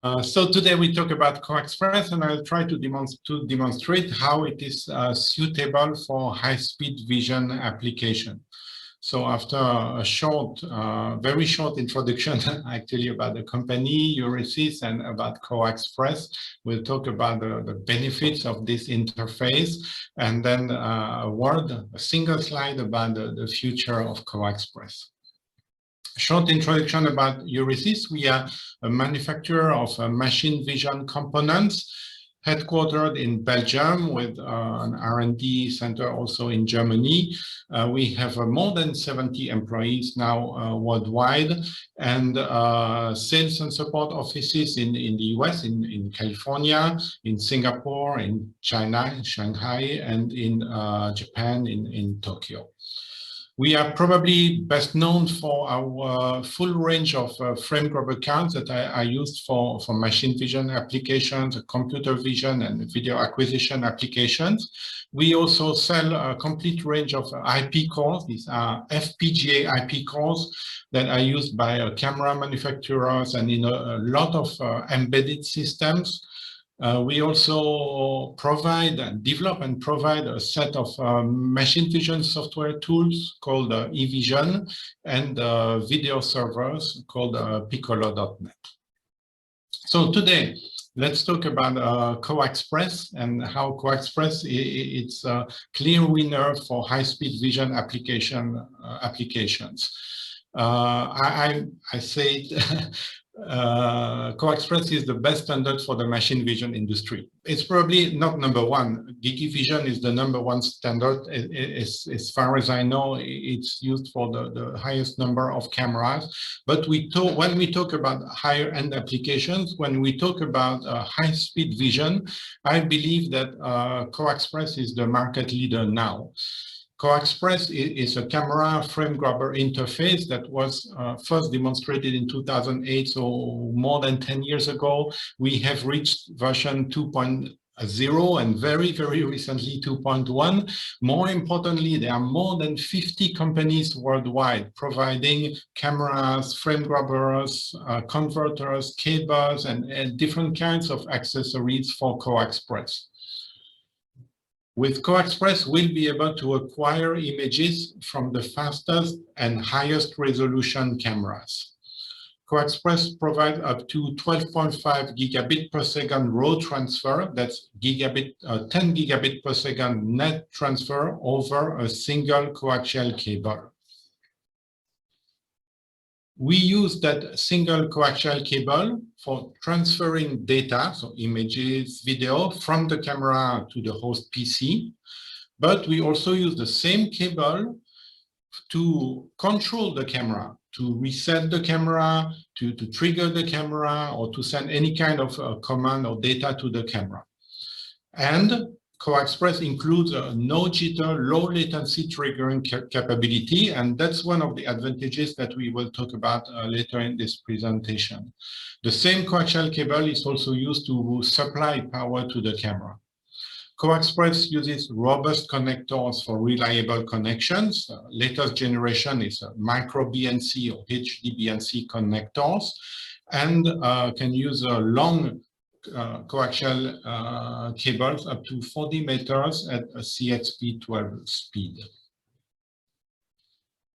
So today we talk about CoaXPress, and I'll try to demonstrate how it is suitable for high-speed vision application. So after a short, very short introduction actually about the company, Euresys, and about CoaXPress, we'll talk about the benefits of this interface, and then a single slide about the future of CoaXPress. Short introduction about Euresys. We are a manufacturer of machine vision components, headquartered in Belgium with an R&D center also in Germany. We have more than 70 employees now worldwide, and sales and support offices in the US, in California, in Singapore, in China, in Shanghai, and in Japan, in Tokyo. We are probably best known for our full range of frame grabber cards that are used for machine vision applications, computer vision, and video acquisition applications. We also sell a complete range of IP cores. These are FPGA IP cores that are used by camera manufacturers and in a lot of embedded systems. We also develop and provide a set of machine vision software tools called inVISION and video servers called Piccolo.net. So today, let's talk about CoaXPress and how CoaXPress is a clear winner for high-speed vision applications. I say CoaXPress is the best standard for the machine vision industry. It's probably not number one. GigaVision is the number one standard. As far as I know, it's used for the highest number of cameras. But when we talk about higher end applications, when we talk about high-speed vision, I believe that CoaXPress is the market leader now. CoaXPress is a camera frame grabber interface that was first demonstrated in 2008, so more than 10 years ago. We have reached version 2.0 and very, very recently 2.1. More importantly, there are more than 50 companies worldwide providing cameras, frame grabbers, converters, cables, and different kinds of accessories for CoaXPress. With CoaXPress, we'll be able to acquire images from the fastest and highest resolution cameras. CoaXPress provides up to 12.5 gigabit per second raw transfer. That's 10 gigabit per second net transfer over a single coaxial cable. We use that single coaxial cable for transferring data, so images, video, from the camera to the host PC. But we also use the same cable to control the camera, to reset the camera, to trigger the camera, or to send any kind of command or data to the camera. And CoaXPress includes a no jitter, low latency triggering capability, and that's one of the advantages that we will talk about later in this presentation. The same coaxial cable is also used to supply power to the camera. CoaXPress uses robust connectors for reliable connections. Latest generation is micro BNC or HD BNC connectors, and can use a long coaxial cables up to 40 meters at a CoaXP12 speed.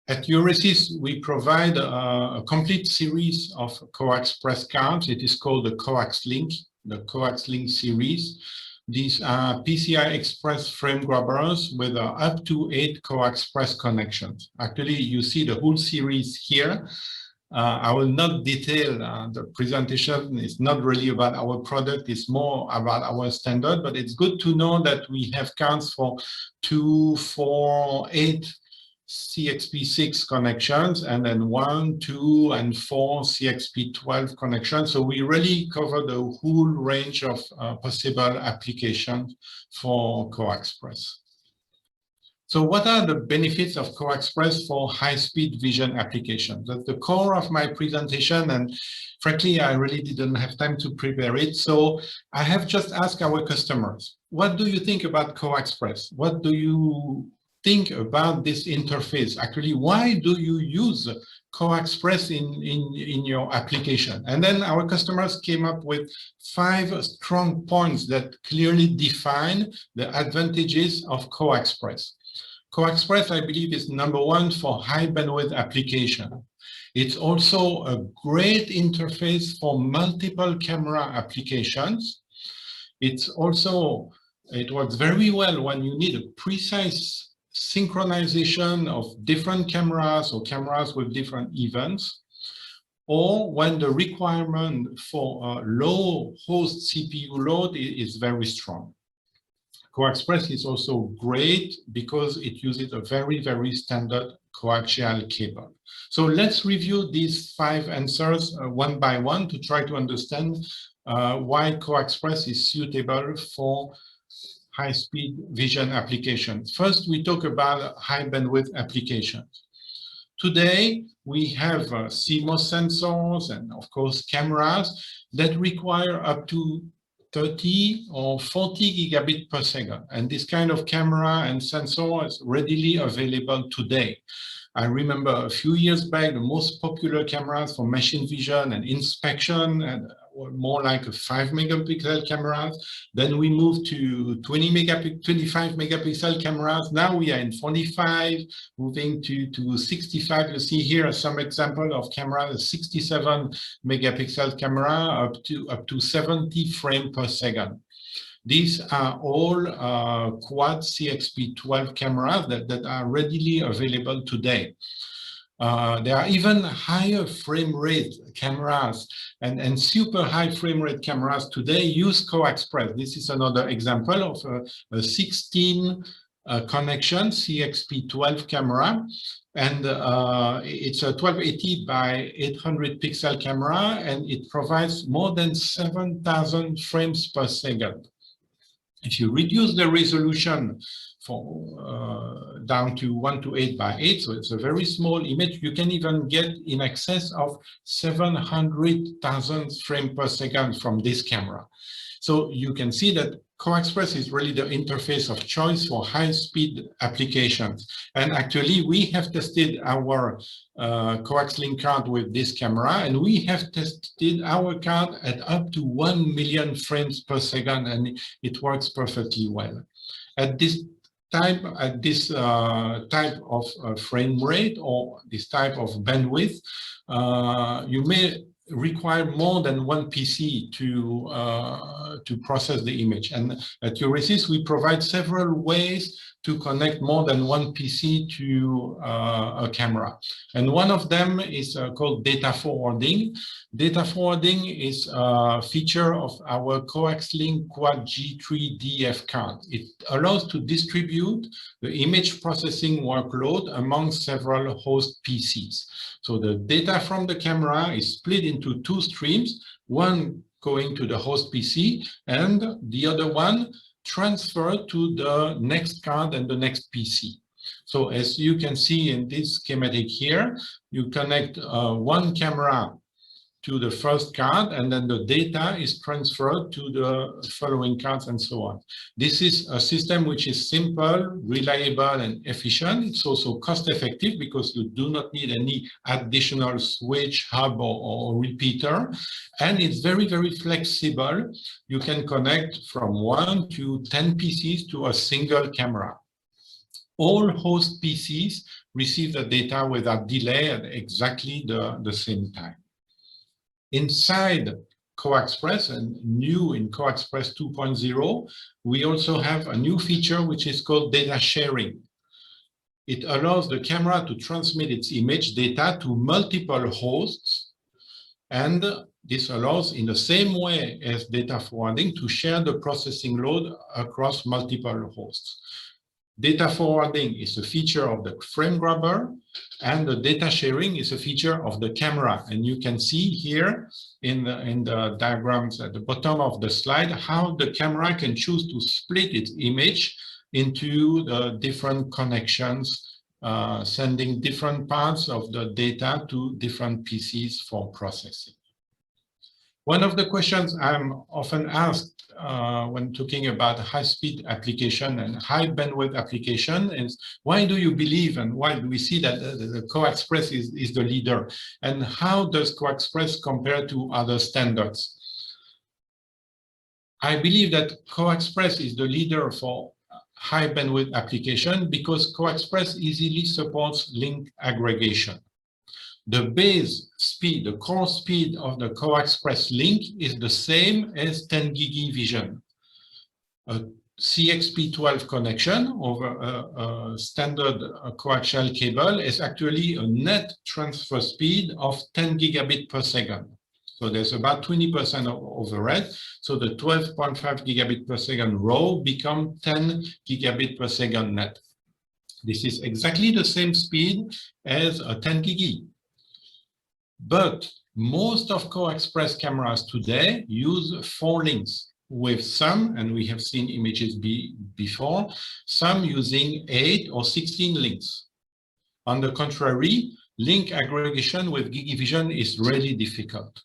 At Euresys, we provide a complete series of CoaXPress cards. It is called the CoaXLink, the CoaXLink series. These are PCI Express frame grabbers with up to 8 CoaXPress connections. Actually, you see the whole series here. I will not detail the presentation. It's not really about our product, it's more about our standard, but it's good to know that we have cards for 2, 4, 8 CoaXP6 connections, and then 1, 2, and 4 CoaXP12 connections. So we really cover the whole range of possible applications for CoaXPress. So what are the benefits of CoaXPress for high-speed vision applications? That's the core of my presentation, and frankly, I really didn't have time to prepare it. So I have just asked our customers, what do you think about CoaXPress? What do you think about this interface. Actually, why do you use CoaXPress in your application? And then our customers came up with 5 strong points that clearly define the advantages of CoaXPress. CoaXPress, I believe, is #1 for high bandwidth application. It's also a great interface for multiple camera applications. It works very well when you need a precise synchronization of different cameras or cameras with different events, or when the requirement for a low host CPU load is very strong. CoaXPress is also great because it uses a very, very standard coaxial cable. So let's review these 5 answers one by one to try to understand why CoaXPress is suitable for high-speed vision applications. First, we talk about high bandwidth applications. Today, we have CMOS sensors and, of course, cameras that require up to 30 or 40 gigabit per second. And this kind of camera and sensor is readily available today. I remember a few years back, the most popular cameras for machine vision and inspection were more like a 5 megapixel cameras. Then we moved to 25 megapixel cameras. Now we are in 45, moving to 65. You see here some example of camera, a 67 megapixel camera up to 70 frames per second. These are all quad CXP12 cameras that are readily available today. There are even higher frame rate cameras and super high frame rate cameras today use CoaXPress. This is another example of a 16 connection CXP12 camera. And it's a 1280 by 800 pixel camera, and it provides more than 7,000 frames per second. If you reduce the resolution down to 1 to 8 by 8, so it's a very small image, you can even get in excess of 700,000 frames per second from this camera. So you can see that CoaXPress is really the interface of choice for high-speed applications. And actually, we have tested our CoaXLink card with this camera, and we have tested our card at up to 1 million frames per second, and it works perfectly well. At this type of frame rate or this type of bandwidth, you may require more than one PC to process the image. And at Euresys, we provide several ways to connect more than one PC to a camera. And one of them is called data forwarding. Data forwarding is a feature of our CoaXLink Quad G3DF card. It allows to distribute the image processing workload among several host PCs. So the data from the camera is split into 2 streams, one going to the host PC and the other one transferred to the next card and the next PC. So as you can see in this schematic here, you connect one camera to the first card, and then the data is transferred to the following cards and so on. This is a system which is simple, reliable, and efficient. It's also cost-effective because you do not need any additional switch, hub, or repeater. And it's very, very flexible. You can connect from 1 to 10 PCs to a single camera. All host PCs receive the data without delay at exactly the same time. Inside CoaXPress, and new in CoaXPress 2.0, we also have a new feature which is called data sharing. It allows the camera to transmit its image data to multiple hosts, and this allows, in the same way as data forwarding, to share the processing load across multiple hosts. Data forwarding is a feature of the frame grabber, and the data sharing is a feature of the camera. And you can see here in the diagrams at the bottom of the slide how the camera can choose to split its image into the different connections, sending different parts of the data to different PCs for processing. One of the questions I'm often asked when talking about high-speed application and high bandwidth application is, why do you believe and why do we see that the CoaXPress is the leader? And how does CoaXPress compare to other standards? I believe that CoaXPress is the leader for high bandwidth application because CoaXPress easily supports link aggregation. The base speed, the core speed of the CoaXPress link is the same as 10 gig vision. A CXP12 connection over a standard coaxial cable is actually a net transfer speed of 10 gigabit per second. So there's about 20% of overhead. So the 12.5 gigabit per second raw become 10 gigabit per second net. This is exactly the same speed as a 10 gig. But most of CoaXPress cameras today use 4 links, with some, and we have seen images before, some using 8 or 16 links. On the contrary, link aggregation with GigaVision is really difficult.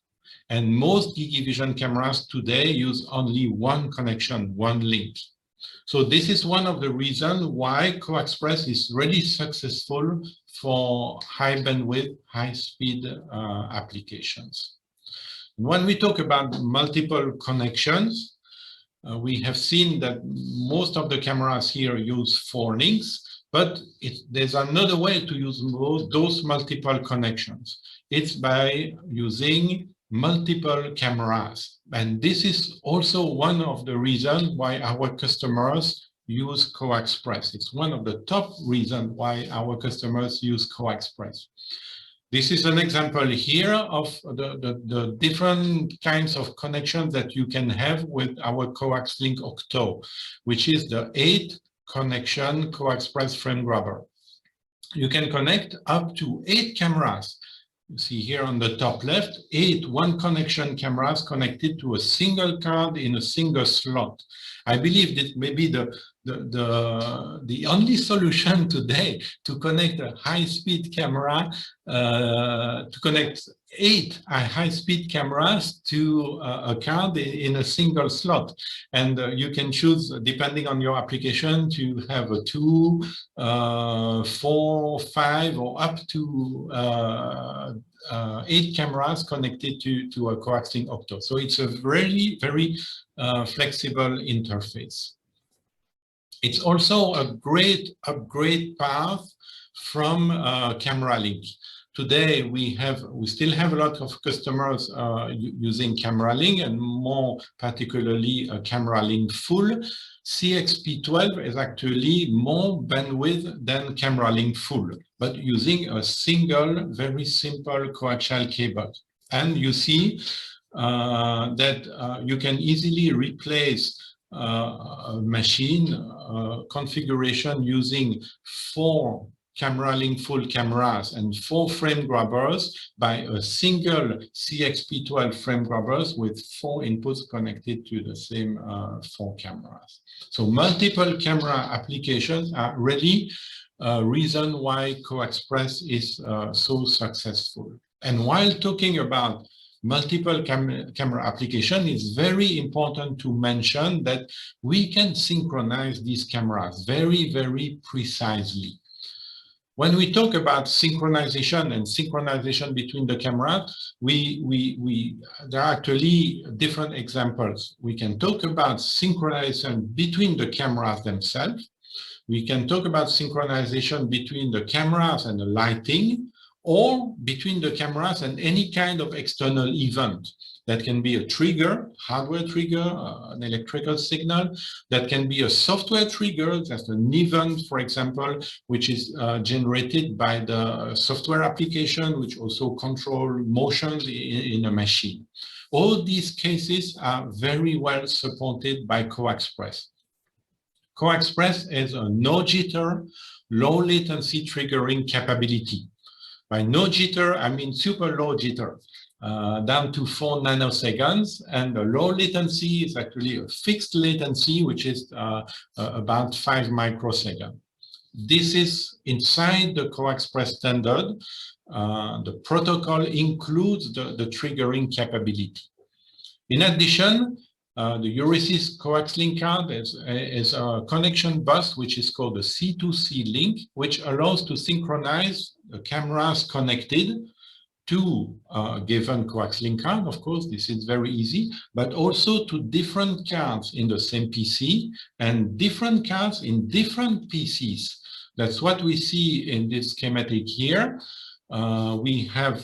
And most GigaVision cameras today use only one connection, one link. So this is one of the reasons why CoaXPress is really successful for high bandwidth, high speed applications. When we talk about multiple connections, we have seen that most of the cameras here use 4 links, but there's another way to use those multiple connections. It's by using multiple cameras. And this is also one of the reasons why our customers use CoaXPress. It's one of the top reasons why our customers use CoaXPress. This is an example here of the different kinds of connections that you can have with our CoaXLink Octo, which is the 8 connection CoaXPress frame grabber. You can connect up to 8 cameras. You see here on the top left, 8 one-connection cameras connected to a single card in a single slot. I believe that maybe the only solution today to connect a high-speed camera, to connect 8 high-speed cameras to a card in a single slot. And you can choose, depending on your application, to have a 2, 4, 5, or up to 8 cameras connected to a CoaXLink Octo. So it's a very, very flexible interface. It's also a great upgrade path from Camera Link. Today, we still have a lot of customers using Camera Link, and more particularly Camera Link Full. CXP12 is actually more bandwidth than Camera Link Full, but using a single, very simple coaxial cable. And you see that you can easily replace a machine configuration using 4 Camera Link Full cameras and 4 frame grabbers by a single CXP12 frame grabbers with 4 inputs connected to the same 4 cameras. So multiple camera applications are really a reason why CoaXPress is so successful. And while talking about multiple camera application, it's very important to mention that we can synchronize these cameras very, very precisely. When we talk about synchronization and synchronization between the cameras, there are actually different examples. We can talk about synchronization between the cameras themselves. We can talk about synchronization between the cameras and the lighting, or between the cameras and any kind of external event. That can be a trigger, hardware trigger, an electrical signal. That can be a software trigger, that's an event, for example, which is generated by the software application, which also control motions in a machine. All these cases are very well supported by CoaXPress. CoaXPress has a no jitter, low latency triggering capability. By no jitter, I mean super low jitter, down to 4 nanoseconds, and the low latency is actually a fixed latency, which is about 5 microseconds. This is inside the CoaXPress standard. The protocol includes the triggering capability. In addition, the Euresys coax link card is a connection bus, which is called the C2C link, which allows to synchronize the cameras connected to a given coax link card. Of course, this is very easy, but also to different cards in the same PC and different cards in different PCs. That's what we see in this schematic here. We have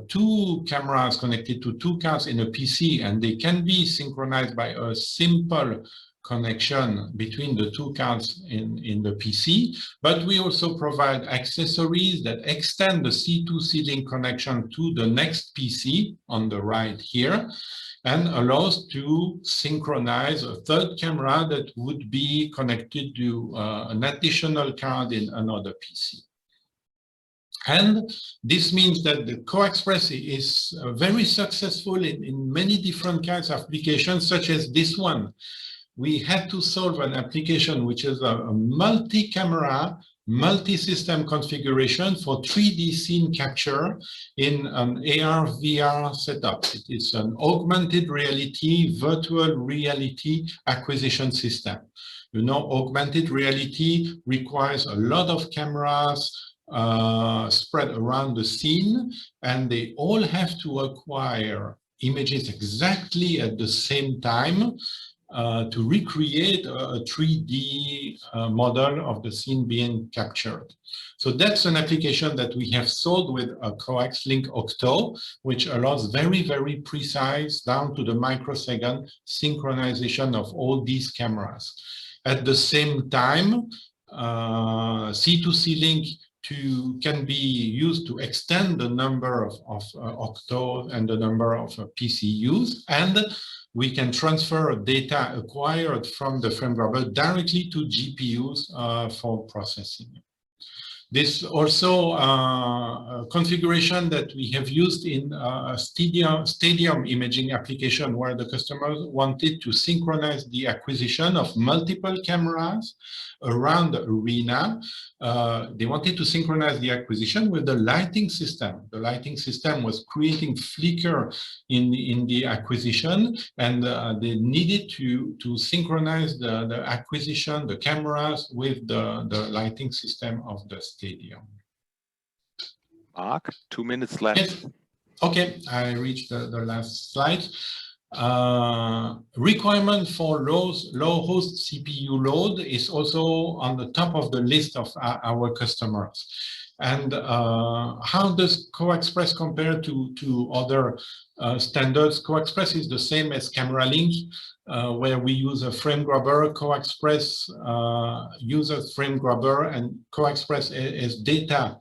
two cameras connected to two cards in a PC, and they can be synchronized by a simple connection between the two cards in the PC. But we also provide accessories that extend the C2C link connection to the next PC on the right here, and allows to synchronize a third camera that would be connected to an additional card in another PC. And this means that the CoaXPress is very successful in many different kinds of applications, such as this one. We had to solve an application which is a multi-camera, multi-system configuration for 3D scene capture in an AR/VR setup. It is an augmented reality, virtual reality acquisition system. You know, augmented reality requires a lot of cameras spread around the scene, and they all have to acquire images exactly at the same time to recreate a 3D model of the scene being captured. So that's an application that we have solved with a CoaXLink Octo, which allows very, very precise, down to the microsecond, synchronization of all these cameras. At the same time, C2C link can be used to extend the number of Octo and the number of PCUs, and we can transfer data acquired from the frame grabber directly to GPUs for processing. This also a configuration that we have used in a stadium imaging application, where the customers wanted to synchronize the acquisition of multiple cameras around the arena. They wanted to synchronize the acquisition with the lighting system. The lighting system was creating flicker in the acquisition, and they needed to synchronize the acquisition, the cameras, with the lighting system of the stadium. Mark, 2 minutes left. Yes. Okay, I reached the last slide. Requirement for low host CPU load is also on the top of the list of our customers. And how does CoaXPress compare to other standards? CoaXPress is the same as Camera Link, where we use a frame grabber. CoaXPress uses frame grabber, and CoaXPress is data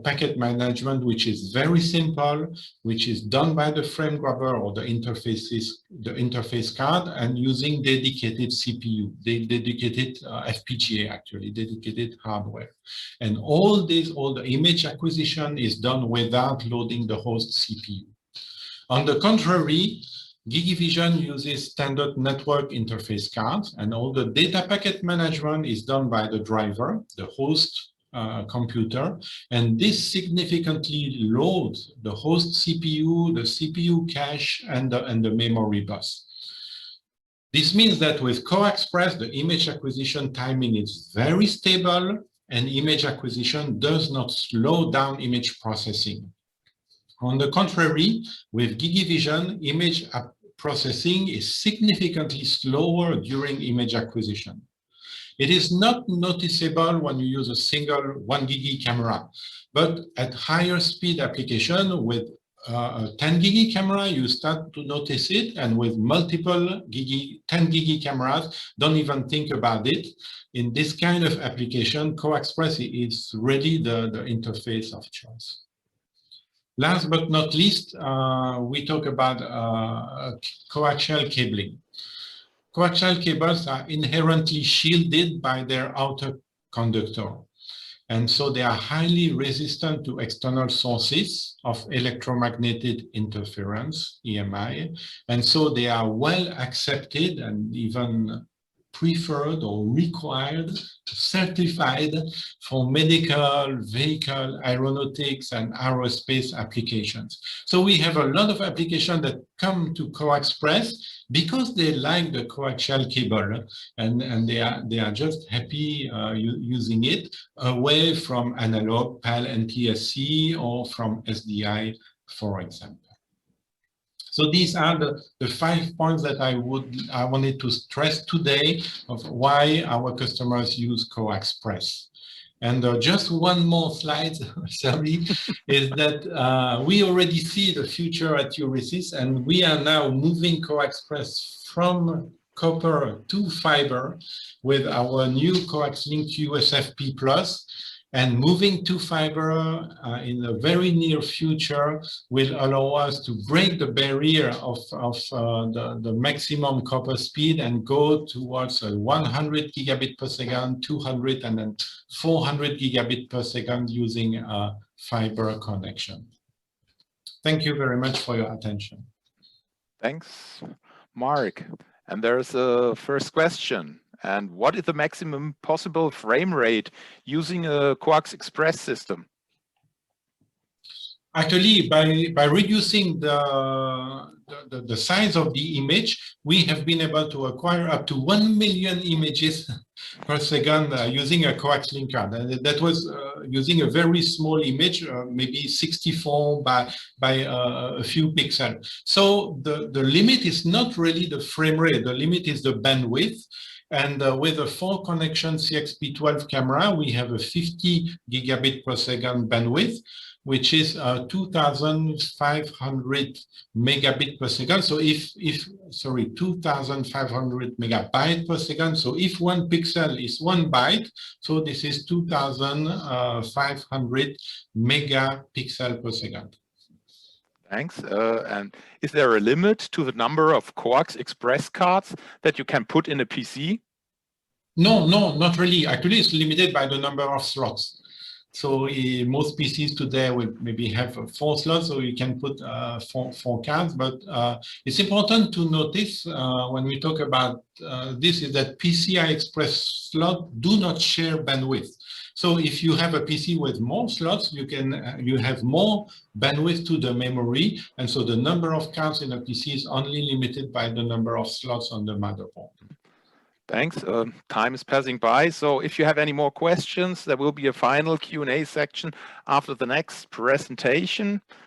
packet management, which is very simple, which is done by the frame grabber or the interface card, and using dedicated CPU, dedicated FPGA, actually, dedicated hardware. And all the image acquisition is done without loading the host CPU. On the contrary, GigiVision uses standard network interface cards, and all the data packet management is done by the driver, the host computer, and this significantly loads the host CPU, the CPU cache, and the memory bus. This means that with CoaXPress, the image acquisition timing is very stable, and image acquisition does not slow down image processing. On the contrary, with GigiVision, image processing is significantly slower during image acquisition. It is not noticeable when you use a single 1 gigi camera, but at higher speed application with a 10 gigi camera, you start to notice it, and with multiple 10 gigi cameras, don't even think about it. In this kind of application, CoaXPress is really the interface of choice. Last but not least, we talk about coaxial cabling. Coaxial cables are inherently shielded by their outer conductor, and so they are highly resistant to external sources of electromagnetic interference, EMI, and so they are well accepted and even preferred or required, certified for medical, vehicle, aeronautics, and aerospace applications. So we have a lot of applications that come to CoaXPress because they like the coaxial cable, and they are just happy using it away from analog PAL NTSC or from SDI, for example. So these are the 5 points that I wanted to stress today of why our customers use CoaXPress. And just one more slide, sorry, is that we already see the future at Euresys, and we are now moving CoaXPress from copper to fiber with our new CoaxLink USFP Plus. And moving to fiber in the very near future will allow us to break the barrier of the maximum copper speed and go towards 100 gigabit per second, 200, and then 400 gigabit per second using a fiber connection. Thank you very much for your attention. Thanks, Mark. And there's a first question. And what is the maximum possible frame rate using a CoaXPress system? Actually, by reducing the size of the image, we have been able to acquire up to 1 million images per second using a coax link card. And that was using a very small image, maybe 64 by a few pixels. So the limit is not really the frame rate, the limit is the bandwidth. And with a 4-connection CXP12 camera, we have a 50 gigabit per second bandwidth, which is 2,500 megabit per second. So 2,500 megabyte per second. So if 1 pixel is 1 byte, so this is 2,500 megapixel per second. Thanks. And is there a limit to the number of CoaXPress cards that you can put in a PC? No, not really. Actually, it's limited by the number of slots. So most PCs today will maybe have 4 slots, so you can put 4 cards. But it's important to notice when we talk about this is that PCI Express slots do not share bandwidth. So if you have a PC with more slots, you have more bandwidth to the memory, and so the number of cards in a PC is only limited by the number of slots on the motherboard. Thanks. Time is passing by. So if you have any more questions, there will be a final Q&A section after the next presentation.